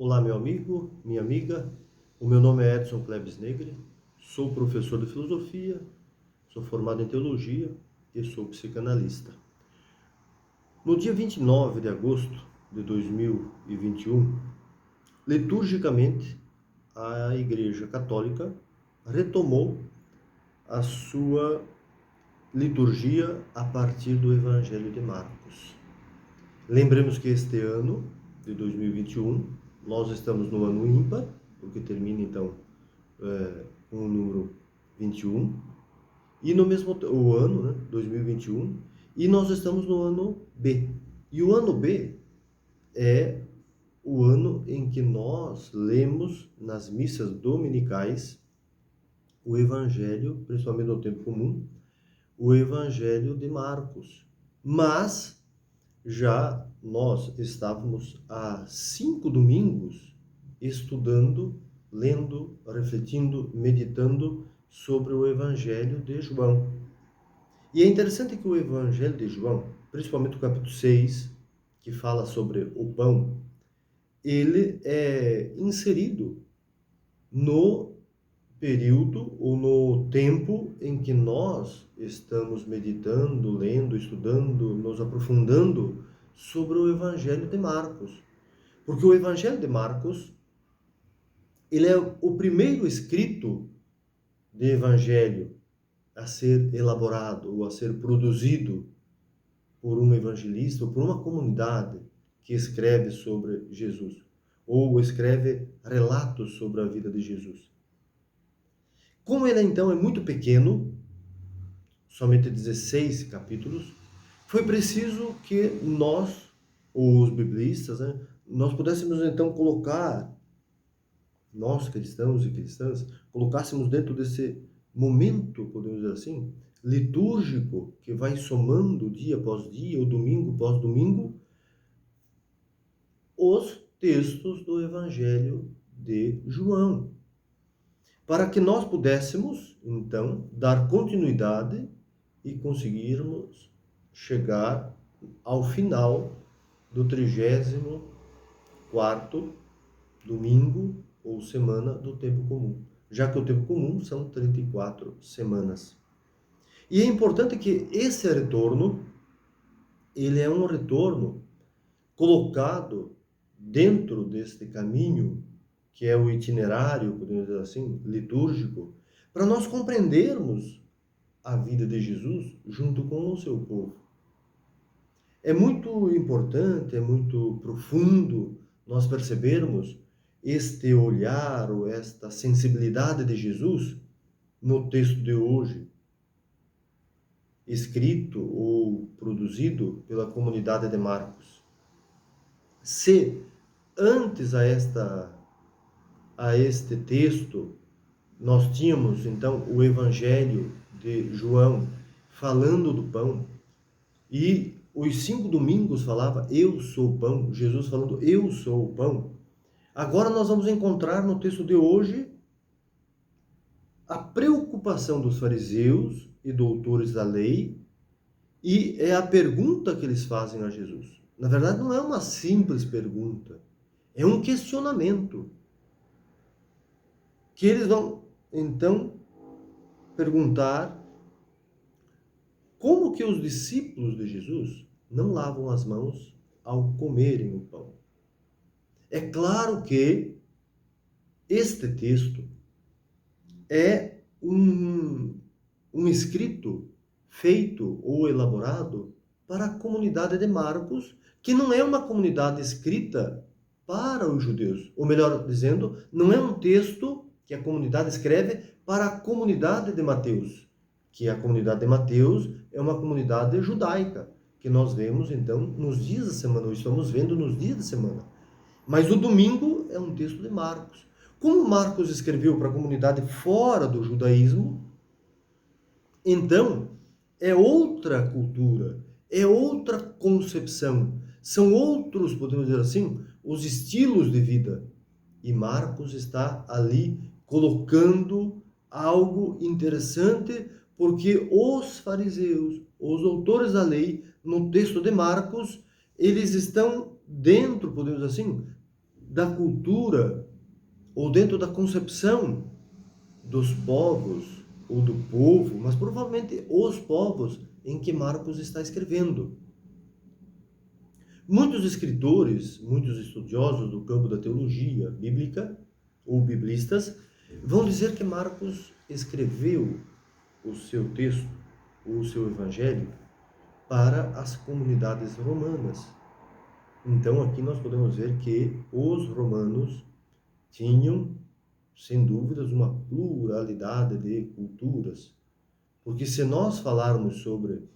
Olá, meu amigo, minha amiga. O meu nome é Edson Klebs Negri, sou professor de filosofia, sou formado em teologia e sou psicanalista. No dia 29 de agosto de 2021, liturgicamente, a Igreja Católica retomou a sua liturgia a partir do Evangelho de Marcos. Lembremos que este ano, de 2021, nós estamos no ano ímpar, porque termina então com o número 21, e no mesmo o ano, né, 2021, e nós estamos no ano B. E o ano B é o ano em que nós lemos nas missas dominicais o Evangelho, principalmente no tempo comum, o Evangelho de Marcos. Mas já nós estávamos há 5 domingos estudando, lendo, refletindo, meditando sobre o Evangelho de João. E é interessante que o Evangelho de João, principalmente o capítulo 6, que fala sobre o pão, ele é inserido no período ou no tempo em que nós estamos meditando, lendo, estudando, nos aprofundando sobre o Evangelho de Marcos. Porque o Evangelho de Marcos, ele é o primeiro escrito de evangelho a ser elaborado ou a ser produzido por um evangelista ou por uma comunidade que escreve sobre Jesus ou escreve relatos sobre a vida de Jesus. Como ele então é muito pequeno, somente 16 capítulos, foi preciso que nós, os biblistas, né, nós pudéssemos então colocar, nós cristãos e cristãs, colocássemos dentro desse momento, podemos dizer assim, litúrgico, que vai somando dia após dia, ou domingo após domingo, os textos do Evangelho de João, para que nós pudéssemos, então, dar continuidade e conseguirmos chegar ao final do 34º domingo ou semana do tempo comum, já que o tempo comum são 34 semanas. E é importante que esse retorno, ele é um retorno colocado dentro deste caminho, que é o itinerário, podemos dizer assim, litúrgico, para nós compreendermos a vida de Jesus junto com o seu povo. É muito importante, é muito profundo nós percebermos este olhar ou esta sensibilidade de Jesus no texto de hoje, escrito ou produzido pela comunidade de Marcos. Se antes a este texto nós tínhamos então o Evangelho de João falando do pão, e os 5 domingos falava eu sou o pão, Jesus falando eu sou o pão. Agora nós vamos encontrar no texto de hoje a preocupação dos fariseus e doutores da lei, e é a pergunta que eles fazem a Jesus. Na verdade, não é uma simples pergunta, é um questionamento. Que eles vão, então, perguntar como que os discípulos de Jesus não lavam as mãos ao comerem o pão. É claro que este texto é um escrito feito ou elaborado para a comunidade de Marcos, que não é uma comunidade escrita para os judeus. Ou melhor dizendo, não é um texto que a comunidade escreve para a comunidade de Mateus, que a comunidade de Mateus é uma comunidade judaica, que nós vemos então nos dias da semana, ou estamos vendo nos dias da semana. Mas o domingo é um texto de Marcos. Como Marcos escreveu para a comunidade fora do judaísmo, então é outra cultura, é outra concepção, são outros, podemos dizer assim, os estilos de vida. E Marcos está ali colocando algo interessante, porque os fariseus, os doutores da lei, no texto de Marcos, eles estão dentro, podemos dizer assim, da cultura ou dentro da concepção dos povos ou do povo, mas provavelmente os povos em que Marcos está escrevendo. Muitos escritores, muitos estudiosos do campo da teologia bíblica ou biblistas vão dizer que Marcos escreveu o seu texto, o seu evangelho, para as comunidades romanas. Então aqui nós podemos ver que os romanos tinham, sem dúvidas, uma pluralidade de culturas. Porque se nós falarmos sobre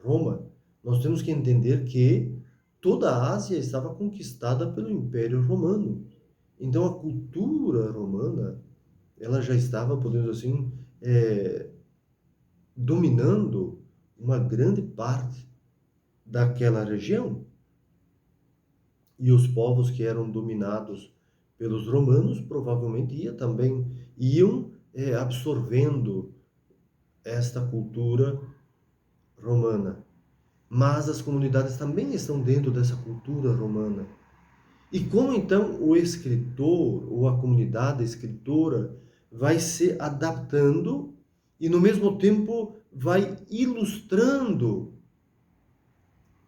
Roma, nós temos que entender que toda a Ásia estava conquistada pelo Império Romano. Então a cultura romana, ela já estava, podemos assim, dominando uma grande parte daquela região. E os povos que eram dominados pelos romanos provavelmente iam absorvendo esta cultura romana. Mas as comunidades também estão dentro dessa cultura romana. E como então o escritor ou a comunidade escritora vai se adaptando e no mesmo tempo vai ilustrando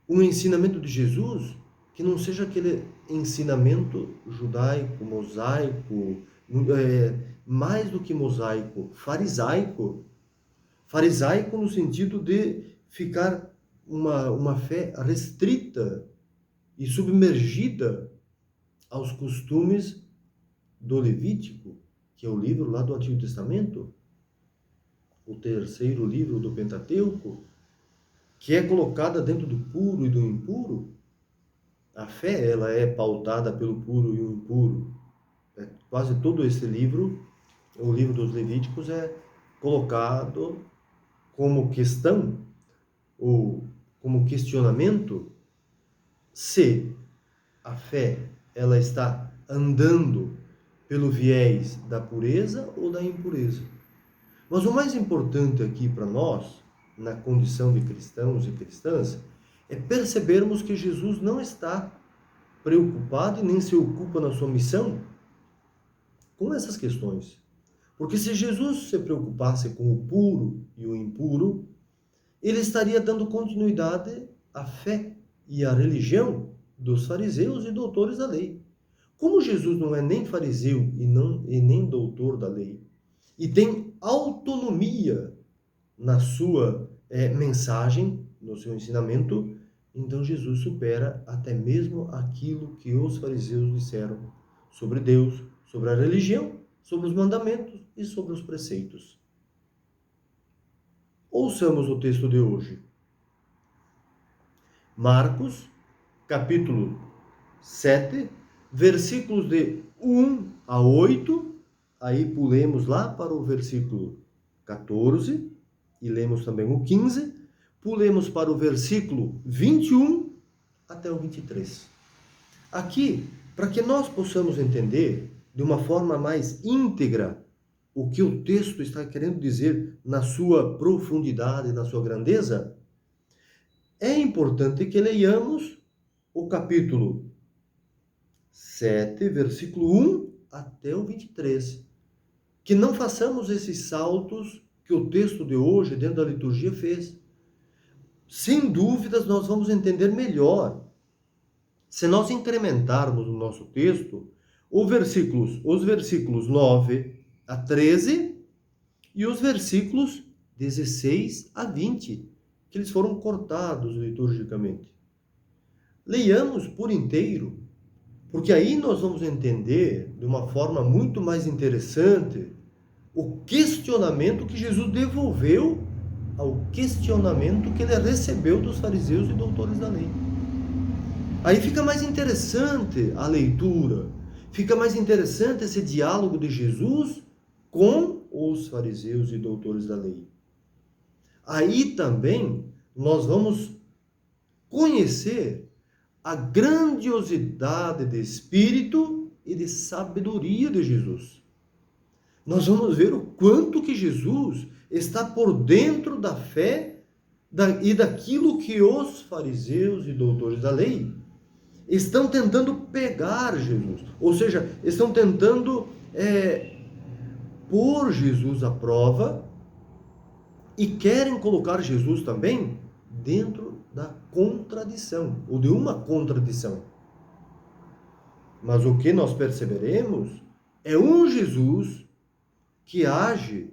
um ensinamento de Jesus que não seja aquele ensinamento judaico, mosaico, mais do que mosaico, farisaico. Farisaico no sentido de ficar uma fé restrita e submergida aos costumes do Levítico, que é o livro lá do Antigo Testamento, o terceiro livro do Pentateuco, que é colocada dentro do puro e do impuro. A fé, ela é pautada pelo puro e o impuro. Quase todo esse livro, o livro dos Levíticos, é colocado como questão ou como questionamento se a fé ela está andando pelo viés da pureza ou da impureza. Mas o mais importante aqui para nós, na condição de cristãos e cristãs, é percebermos que Jesus não está preocupado e nem se ocupa na sua missão com essas questões. Porque se Jesus se preocupasse com o puro e o impuro, ele estaria dando continuidade à fé e à religião dos fariseus e doutores da lei. Como Jesus não é nem fariseu e nem doutor da lei, e tem autonomia na sua mensagem, no seu ensinamento, então Jesus supera até mesmo aquilo que os fariseus disseram sobre Deus, sobre a religião, sobre os mandamentos e sobre os preceitos. Ouçamos o texto de hoje. Marcos, capítulo 7, versículos de 1 a 8. Aí pulemos lá para o versículo 14 e lemos também o 15. Pulemos para o versículo 21 até o 23. Aqui, para que nós possamos entender de uma forma mais íntegra o que o texto está querendo dizer na sua profundidade, na sua grandeza, é importante que leiamos o capítulo 7, versículo 1 até o 23. Que não façamos esses saltos que o texto de hoje, dentro da liturgia, fez. Sem dúvidas, nós vamos entender melhor se nós incrementarmos no nosso texto os versículos 9 a 13 e os versículos 16 a 20, que eles foram cortados liturgicamente. Leiamos por inteiro, porque aí nós vamos entender de uma forma muito mais interessante o questionamento que Jesus devolveu ao questionamento que ele recebeu dos fariseus e doutores da lei. Aí fica mais interessante a leitura, fica mais interessante esse diálogo de Jesus com os fariseus e doutores da lei. Aí também nós vamos conhecer a grandiosidade de espírito e de sabedoria de Jesus. Nós vamos ver o quanto que Jesus está por dentro da fé e daquilo que os fariseus e doutores da lei estão tentando pegar Jesus, ou seja, estão tentando pôr Jesus à prova e querem colocar Jesus também dentro da contradição, ou de uma contradição. Mas o que nós perceberemos é um Jesus que age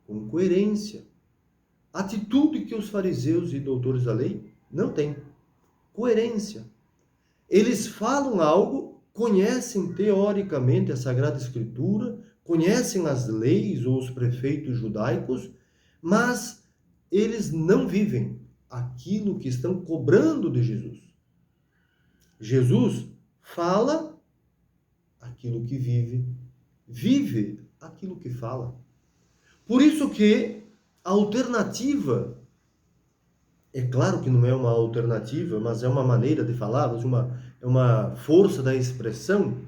com coerência. Atitude que os fariseus e doutores da lei não têm. Coerência. Eles falam algo, conhecem teoricamente a Sagrada Escritura, conhecem as leis ou os preceitos judaicos, mas eles não vivem aquilo que estão cobrando de Jesus. Jesus fala aquilo que vive, vive aquilo que fala. Por isso que a alternativa, é claro que não é uma alternativa, mas é uma maneira de falar, é uma força da expressão.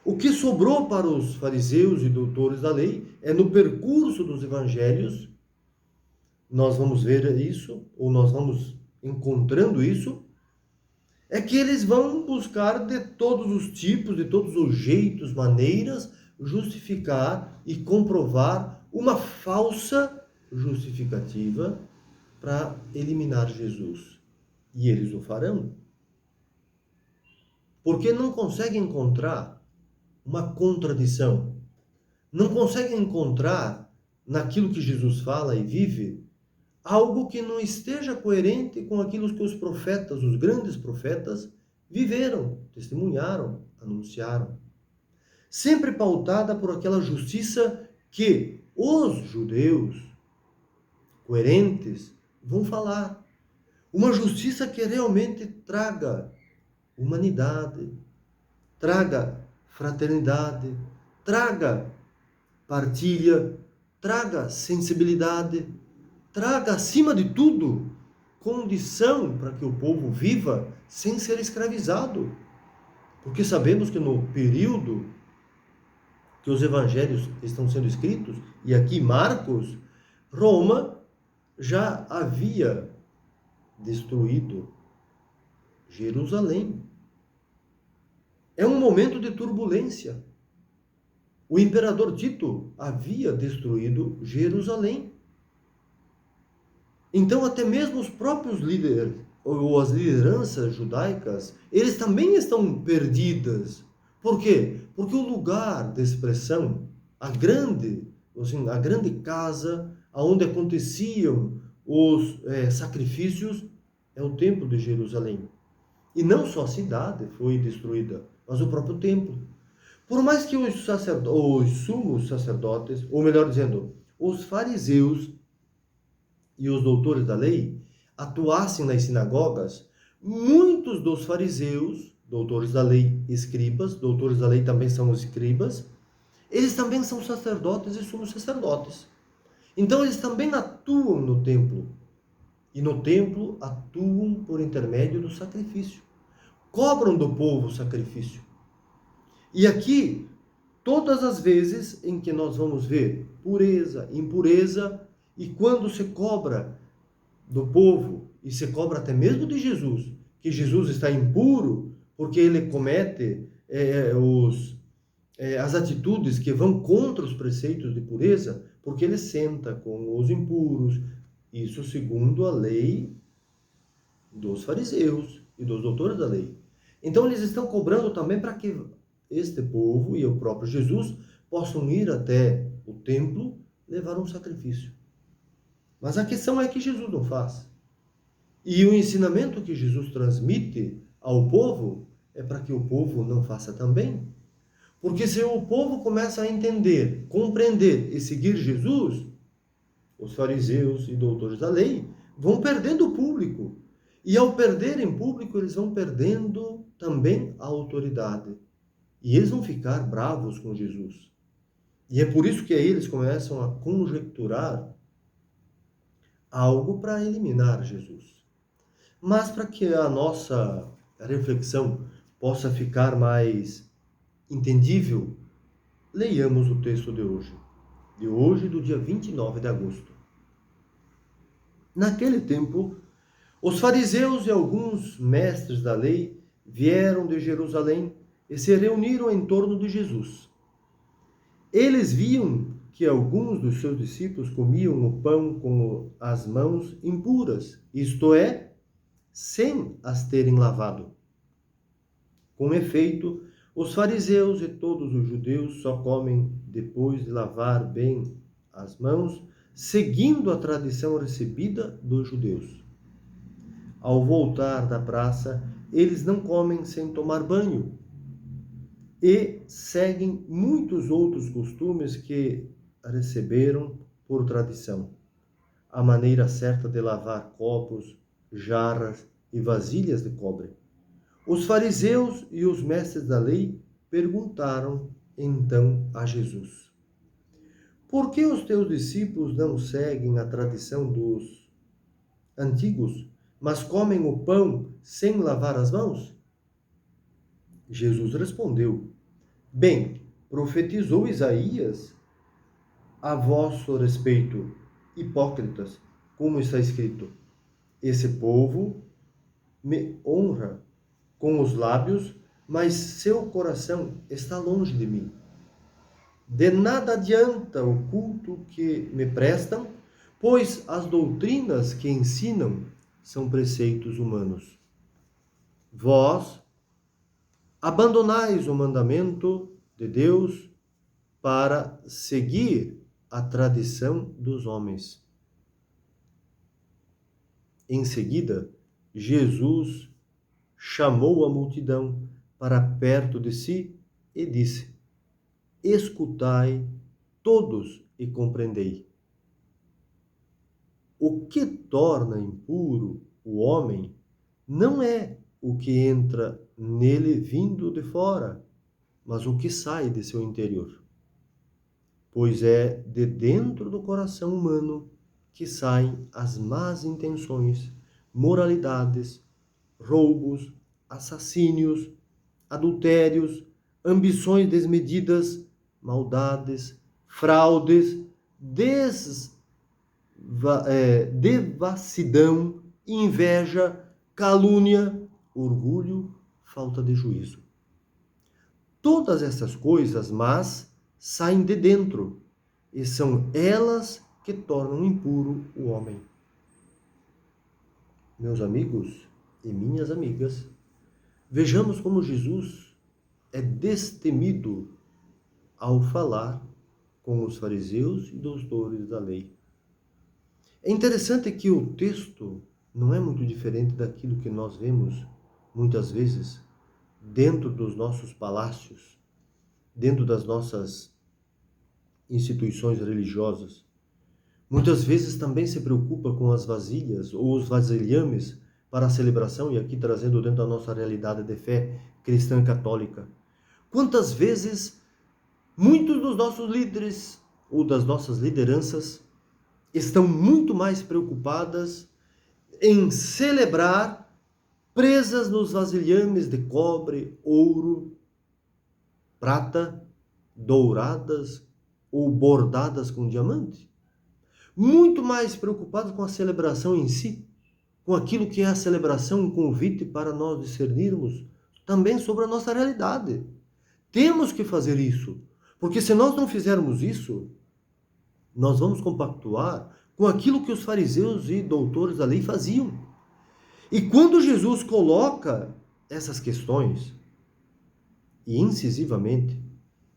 O que sobrou para os fariseus e doutores da lei é no percurso dos evangelhos, nós vamos ver isso, ou nós vamos encontrando isso, é que eles vão buscar de todos os tipos, de todos os jeitos, maneiras, justificar e comprovar uma falsa justificativa para eliminar Jesus. E eles o farão. Porque não conseguem encontrar uma contradição. Não conseguem encontrar naquilo que Jesus fala e vive algo que não esteja coerente com aquilo que os profetas, os grandes profetas, viveram, testemunharam, anunciaram. Sempre pautada por aquela justiça que os judeus coerentes vão falar. Uma justiça que realmente traga humanidade, traga fraternidade, traga partilha, traga sensibilidade, traga, acima de tudo, condição para que o povo viva sem ser escravizado. Porque sabemos que no período que os evangelhos estão sendo escritos, e aqui Marcos, Roma já havia destruído Jerusalém. É um momento de turbulência. O imperador Tito havia destruído Jerusalém. Então, até mesmo os próprios líderes, ou as lideranças judaicas, eles também estão perdidas. Por quê? Porque o lugar de expressão, a grande casa, onde aconteciam os sacrifícios, é o templo de Jerusalém. E não só a cidade foi destruída, mas o próprio templo. Por mais que os sumos sacerdotes, ou melhor dizendo, os fariseus e os doutores da lei atuassem nas sinagogas, muitos dos fariseus, doutores da lei, escribas, doutores da lei também são os escribas, eles também são sacerdotes e sumos sacerdotes. Então eles também atuam no templo. E no templo atuam por intermédio do sacrifício. Cobram do povo o sacrifício. E aqui, todas as vezes em que nós vamos ver pureza, impureza, e quando se cobra do povo, e se cobra até mesmo de Jesus, que Jesus está impuro, porque ele comete as atitudes que vão contra os preceitos de pureza, porque ele senta com os impuros, isso segundo a lei dos fariseus e dos doutores da lei. Então eles estão cobrando também para que este povo e o próprio Jesus possam ir até o templo levar um sacrifício. Mas a questão é que Jesus não faz. E o ensinamento que Jesus transmite ao povo é para que o povo não faça também. Porque se o povo começa a entender, compreender e seguir Jesus, os fariseus e doutores da lei vão perdendo o público. E ao perderem público, eles vão perdendo também a autoridade. E eles vão ficar bravos com Jesus. E é por isso que aí eles começam a conjecturar algo para eliminar Jesus. Mas para que a nossa reflexão possa ficar mais entendível, leiamos o texto de hoje, do dia 29 de agosto. Naquele tempo, os fariseus e alguns mestres da lei vieram de Jerusalém e se reuniram em torno de Jesus. Eles viam que alguns dos seus discípulos comiam o pão com as mãos impuras, isto é, sem as terem lavado. Com efeito, os fariseus e todos os judeus só comem depois de lavar bem as mãos, seguindo a tradição recebida dos judeus. Ao voltar da praça, eles não comem sem tomar banho e seguem muitos outros costumes que receberam por tradição. A maneira certa de lavar copos, jarras e vasilhas de cobre. Os fariseus e os mestres da lei perguntaram então a Jesus: por que os teus discípulos não seguem a tradição dos antigos, mas comem o pão sem lavar as mãos? Jesus respondeu: bem, profetizou Isaías a vosso respeito, hipócritas, como está escrito: esse povo me honra com os lábios, mas seu coração está longe de mim. De nada adianta o culto que me prestam, pois as doutrinas que ensinam são preceitos humanos. Vós abandonais o mandamento de Deus para seguir a tradição dos homens. Em seguida, Jesus chamou a multidão para perto de si e disse: escutai todos e compreendei. O que torna impuro o homem não é o que entra nele vindo de fora, mas o que sai de seu interior. Pois é de dentro do coração humano que saem as más intenções, moralidades, roubos, assassínios, adultérios, ambições desmedidas, maldades, fraudes, devassidão, inveja, calúnia, orgulho, falta de juízo. Todas essas coisas más saem de dentro e são elas que tornam impuro o homem. Meus amigos e minhas amigas, vejamos como Jesus é destemido ao falar com os fariseus e doutores da lei. É interessante que o texto não é muito diferente daquilo que nós vemos muitas vezes dentro dos nossos palácios, dentro das nossas instituições religiosas. Muitas vezes também se preocupa com as vasilhas ou os vasilhames para a celebração, e aqui trazendo dentro da nossa realidade de fé cristã católica. Quantas vezes muitos dos nossos líderes ou das nossas lideranças estão muito mais preocupadas em celebrar presas nos vasilhames de cobre, ouro, prata, douradas ou bordadas com diamante. Muito mais preocupados com a celebração em si, com aquilo que é a celebração, um convite para nós discernirmos também sobre a nossa realidade. Temos que fazer isso, porque se nós não fizermos isso, nós vamos compactuar com aquilo que os fariseus e doutores da lei faziam. E quando Jesus coloca essas questões, e incisivamente,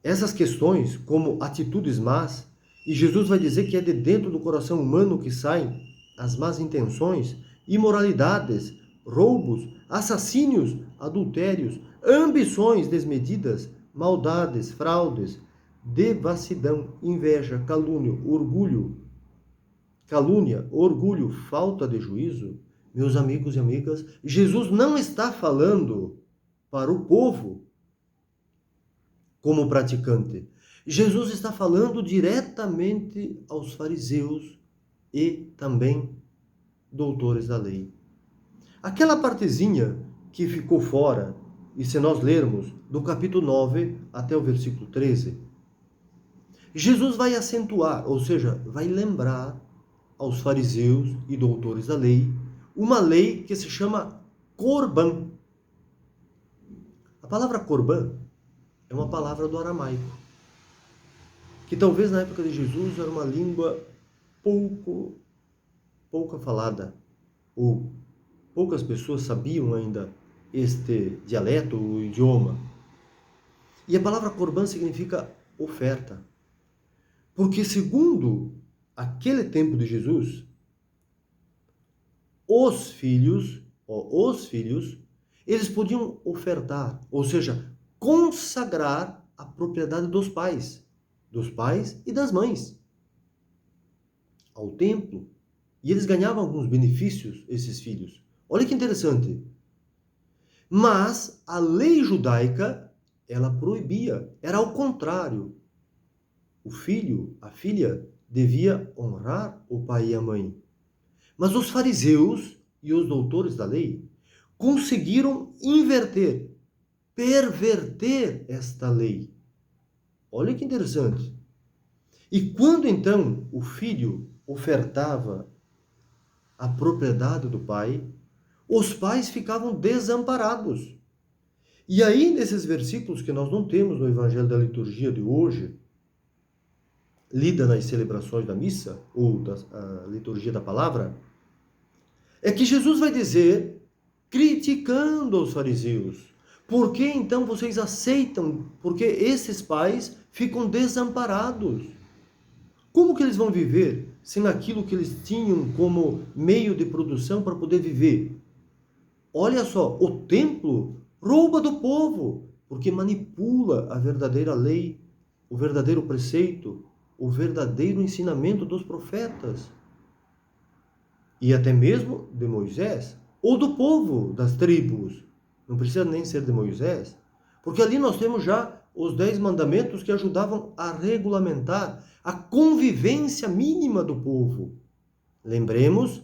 essas questões como atitudes más, e Jesus vai dizer que é de dentro do coração humano que saem as más intenções, imoralidades, roubos, assassínios, adultérios, ambições desmedidas, maldades, fraudes, devassidão, inveja, calúnia, orgulho, falta de juízo. Meus amigos e amigas, Jesus não está falando para o povo como praticante. Jesus está falando diretamente aos fariseus e também doutores da lei. Aquela partezinha que ficou fora, e se nós lermos do capítulo 9 até o versículo 13, Jesus vai acentuar, ou seja, vai lembrar aos fariseus e doutores da lei uma lei que se chama Corban. A palavra corban é uma palavra do aramaico, que talvez na época de Jesus era uma língua pouca falada, ou poucas pessoas sabiam ainda este dialeto, o idioma. E a palavra corban significa oferta. Porque segundo aquele tempo de Jesus, os filhos, eles podiam ofertar, ou seja, consagrar a propriedade dos pais e das mães, ao templo. E eles ganhavam alguns benefícios, esses filhos. Olha que interessante. Mas a lei judaica, ela proibia, era ao contrário. O filho, a filha, devia honrar o pai e a mãe. Mas os fariseus e os doutores da lei conseguiram perverter esta lei. Olha que interessante. E quando então o filho ofertava a propriedade do pai, os pais ficavam desamparados. E aí, nesses versículos que nós não temos no Evangelho da Liturgia de hoje, lida nas celebrações da missa, ou da liturgia da palavra, é que Jesus vai dizer, criticando os fariseus, por que então vocês aceitam, porque esses pais ficam desamparados? Como que eles vão viver sem aquilo que eles tinham como meio de produção para poder viver? Olha só, o templo rouba do povo, porque manipula a verdadeira lei, o verdadeiro preceito, o verdadeiro ensinamento dos profetas. E até mesmo de Moisés, ou do povo, das tribos. Não precisa nem ser de Moisés, porque ali nós temos já os 10 mandamentos que ajudavam a regulamentar a convivência mínima do povo. Lembremos,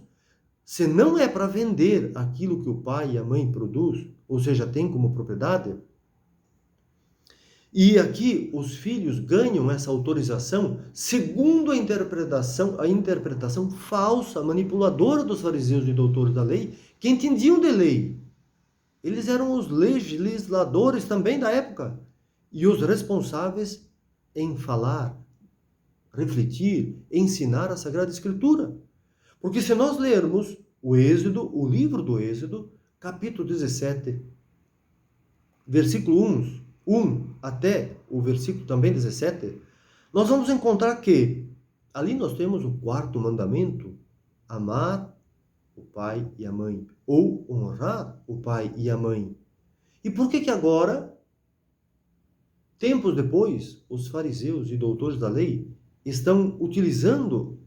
se não é para vender aquilo que o pai e a mãe produz, ou seja, tem como propriedade, e aqui os filhos ganham essa autorização segundo a interpretação falsa, manipuladora dos fariseus e doutores da lei, que entendiam de lei. Eles eram os legisladores também da época e os responsáveis em falar, refletir, ensinar a Sagrada Escritura. Porque se nós lermos o Êxodo, o livro do Êxodo, capítulo 17, versículo 1 até o versículo também 17, nós vamos encontrar que ali nós temos o 4º mandamento, amar o pai e a mãe, ou honrar o pai e a mãe. E por que agora, tempos depois, os fariseus e doutores da lei estão utilizando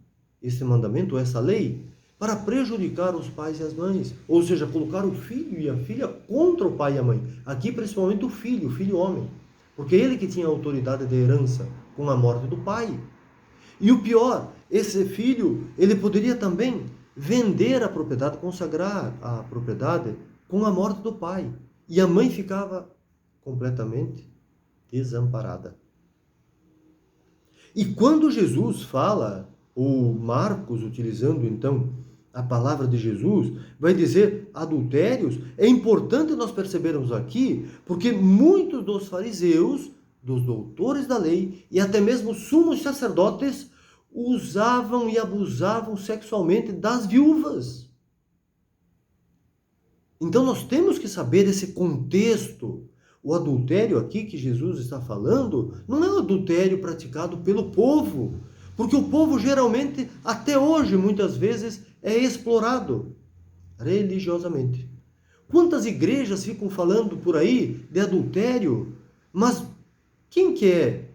esse mandamento, essa lei, para prejudicar os pais e as mães, ou seja, colocar o filho e a filha contra o pai e a mãe. Aqui principalmente o filho homem, porque ele que tinha a autoridade de herança com a morte do pai. E o pior, esse filho, ele poderia também vender a propriedade, consagrar a propriedade com a morte do pai. E a mãe ficava completamente desamparada. E quando Jesus fala, ou Marcos, utilizando então a palavra de Jesus, vai dizer adultérios, é importante nós percebermos aqui, porque muitos dos fariseus, dos doutores da lei, e até mesmo sumos sacerdotes, usavam e abusavam sexualmente das viúvas. Então nós temos que saber esse contexto. O adultério aqui que Jesus está falando não é um adultério praticado pelo povo, porque o povo geralmente, até hoje, muitas vezes, é explorado religiosamente. Quantas igrejas ficam falando por aí de adultério, mas quem que é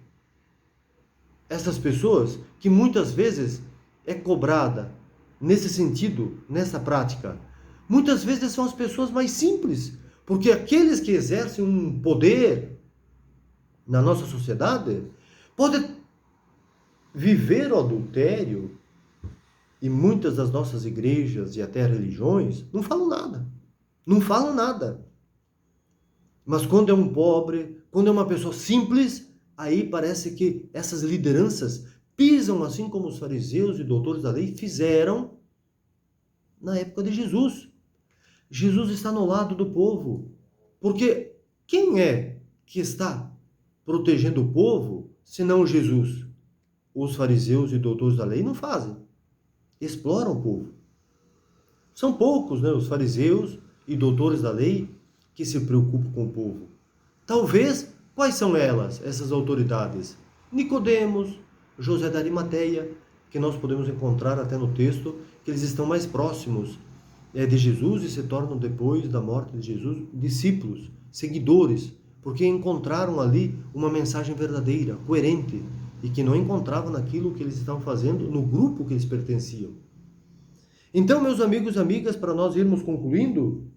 essas pessoas que muitas vezes é cobrada nesse sentido, nessa prática? Muitas vezes são as pessoas mais simples, porque aqueles que exercem um poder na nossa sociedade podem viver o adultério, e muitas das nossas igrejas e até religiões não falam nada. Não falam nada. Mas quando é um pobre, quando é uma pessoa simples, aí parece que essas lideranças pisam assim como os fariseus e doutores da lei fizeram na época de Jesus. Jesus está no lado do povo, porque Quem é que está protegendo o povo, senão Jesus? Os fariseus e doutores da lei não fazem. Exploram o povo. São poucos, né, os fariseus e doutores da lei que se preocupam com o povo. Talvez, quais são elas, essas autoridades? Nicodemos, José da Arimateia, que nós podemos encontrar até no texto, que eles estão mais próximos de Jesus e se tornam, depois da morte de Jesus, discípulos, seguidores, porque encontraram ali uma mensagem verdadeira, coerente, e que não encontravam naquilo que eles estavam fazendo no grupo que eles pertenciam. Então, meus amigos e amigas, para nós irmos concluindo,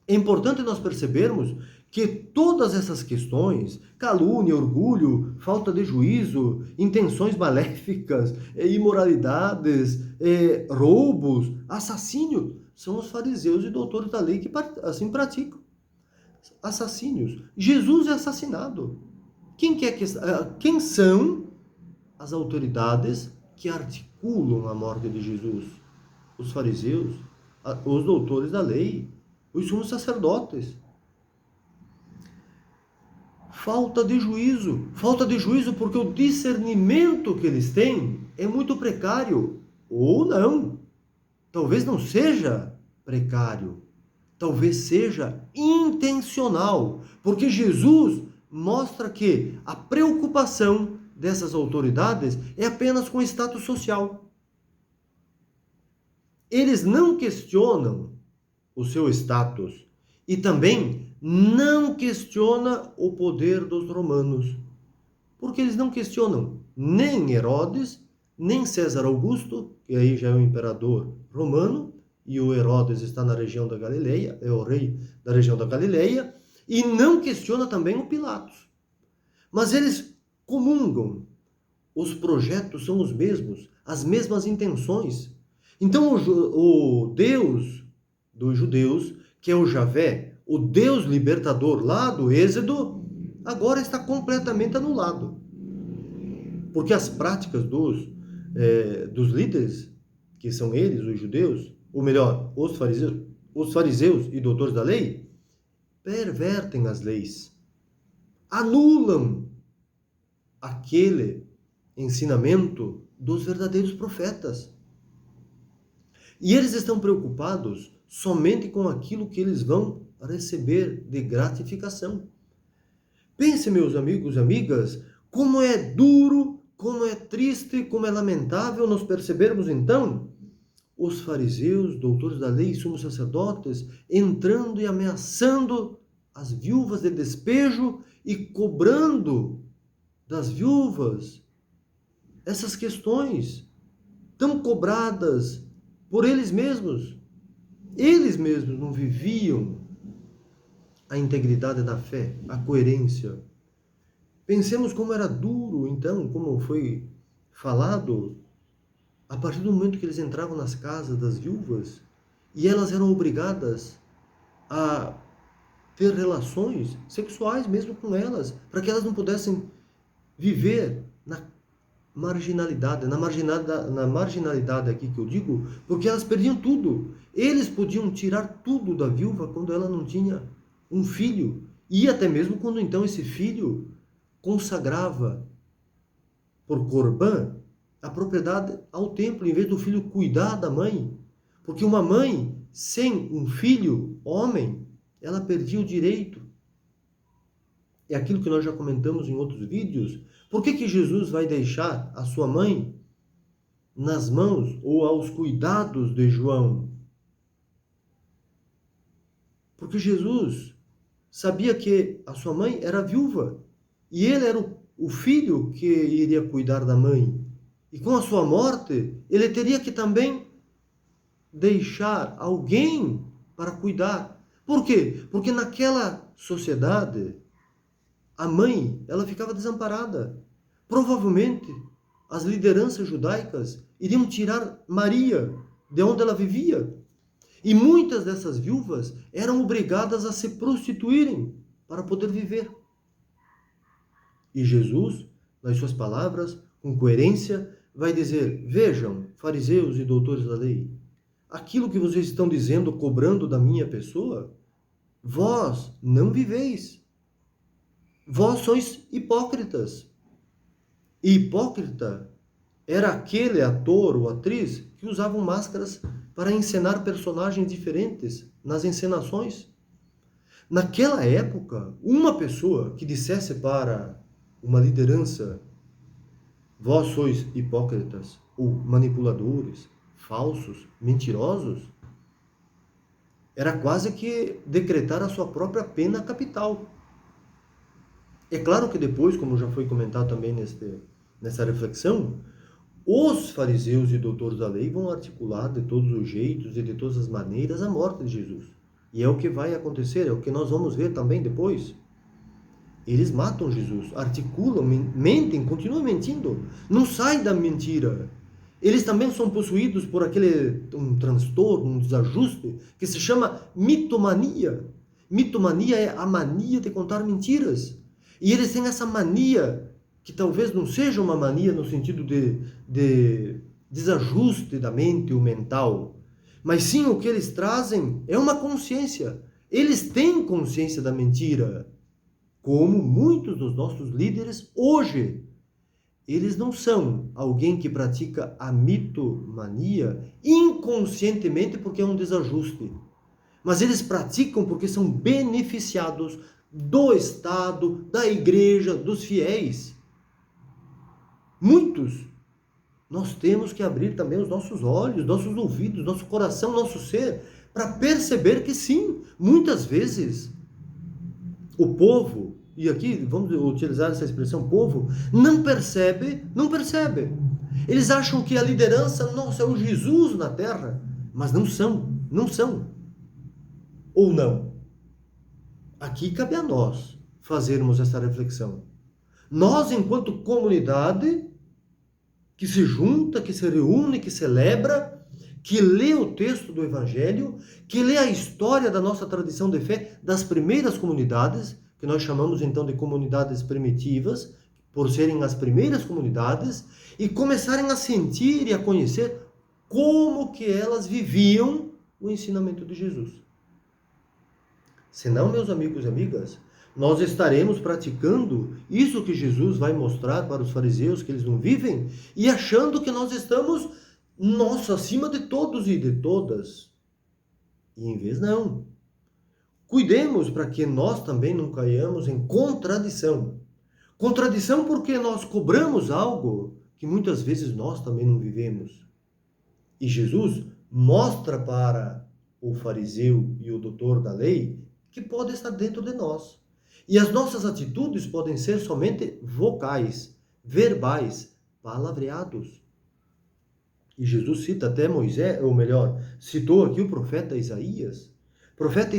é importante nós percebermos que todas essas questões, calúnia, orgulho, falta de juízo, intenções maléficas, imoralidades, roubos, assassínio, são os fariseus e doutores da lei que assim praticam. Assassínios. Jesus é assassinado. Quem são as autoridades que articulam a morte de Jesus? Os fariseus, os doutores da lei, os sumos sacerdotes. Falta de juízo porque o discernimento que eles têm é muito precário, ou não. Talvez não seja precário, talvez seja intencional, porque Jesus mostra que a preocupação dessas autoridades é apenas com o status social. Eles não questionam o seu status e também não questiona o poder dos romanos, porque eles não questionam nem Herodes, nem César Augusto, que aí já é o imperador romano, e o Herodes está na região da Galileia, é o rei da região da Galileia, e não questiona também o Pilatos. Mas eles comungam, os projetos são os mesmos, as mesmas intenções. Então o Deus dos judeus, que é o Javé, o Deus libertador lá do Êxodo, agora está completamente anulado. Porque as práticas dos líderes, que são eles, os judeus, ou melhor, os fariseus e doutores da lei, pervertem as leis, anulam aquele ensinamento dos verdadeiros profetas. E eles estão preocupados somente com aquilo que eles vão receber de gratificação. Pense, meus amigos e amigas, como é duro, como é triste, como é lamentável nós percebermos então os fariseus, doutores da lei e sumos sacerdotes entrando e ameaçando as viúvas de despejo e cobrando das viúvas essas questões tão cobradas por eles mesmos. Eles mesmos não viviam a integridade da fé, a coerência. Pensemos como era duro, então, como foi falado, a partir do momento que eles entravam nas casas das viúvas e elas eram obrigadas a ter relações sexuais mesmo com elas, para que elas não pudessem viver na marginalidade, na marginalidade aqui que eu digo, porque elas perdiam tudo. Eles podiam tirar tudo da viúva quando ela não tinha um filho, e até mesmo quando então esse filho consagrava por Corbã a propriedade ao templo, em vez do filho cuidar da mãe. Porque uma mãe sem um filho, homem, ela perdia o direito. É aquilo que nós já comentamos em outros vídeos. Por que Jesus vai deixar a sua mãe nas mãos ou aos cuidados de João? Porque Jesus sabia que a sua mãe era viúva e ele era o filho que iria cuidar da mãe. E com a sua morte, ele teria que também deixar alguém para cuidar. Por quê? Porque naquela sociedade, a mãe, ela ficava desamparada. Provavelmente, as lideranças judaicas iriam tirar Maria de onde ela vivia. E muitas dessas viúvas eram obrigadas a se prostituírem para poder viver. E Jesus, nas suas palavras, com coerência, vai dizer: vejam, fariseus e doutores da lei, aquilo que vocês estão dizendo, cobrando da minha pessoa, vós não viveis. vós sois hipócritas. E hipócrita era aquele ator ou atriz que usavam máscaras para encenar personagens diferentes nas encenações. Naquela época, uma pessoa que dissesse para uma liderança: vós sois hipócritas ou manipuladores, falsos, mentirosos, era quase que decretar a sua própria pena capital. É claro que depois, como já foi comentado também nessa reflexão, os fariseus e doutores da lei vão articular de todos os jeitos e de todas as maneiras a morte de Jesus. E é o que vai acontecer, é o que nós vamos ver também depois. Eles matam Jesus, articulam, mentem, continuam mentindo. Não sai da mentira. Eles também são possuídos por um transtorno, um desajuste, que se chama mitomania. Mitomania é a mania de contar mentiras. E eles têm essa mania, que talvez não seja uma mania no sentido de desajuste da mente ou mental, mas sim o que eles trazem é uma consciência. Eles têm consciência da mentira, como muitos dos nossos líderes hoje. Eles não são alguém que pratica a mitomania inconscientemente porque é um desajuste, mas eles praticam porque são beneficiados do Estado, da igreja, dos fiéis. Muitos. Nós temos que abrir também os nossos olhos, nossos ouvidos, nosso coração, nosso ser, para perceber que sim, muitas vezes o povo, e aqui vamos utilizar essa expressão povo, não percebe. Eles acham que a liderança, nossa, é o Jesus na terra, mas não são. Ou não? Aqui cabe a nós fazermos essa reflexão. Nós, enquanto comunidade, que se junta, que se reúne, que celebra, que lê o texto do Evangelho, que lê a história da nossa tradição de fé, das primeiras comunidades, que nós chamamos então de comunidades primitivas, por serem as primeiras comunidades, e começarem a sentir e a conhecer como que elas viviam o ensinamento de Jesus. Senão, meus amigos e amigas, nós estaremos praticando isso que Jesus vai mostrar para os fariseus, que eles não vivem, e achando que nós estamos, nossa, acima de todos e de todas. E em vez não. Cuidemos para que nós também não caiamos em contradição. Contradição porque nós cobramos algo que muitas vezes nós também não vivemos. E Jesus mostra para o fariseu e o doutor da lei que pode estar dentro de nós. E as nossas atitudes podem ser somente vocais, verbais, palavreados. E Jesus cita até Moisés, ou melhor, citou aqui o profeta Isaías. O profeta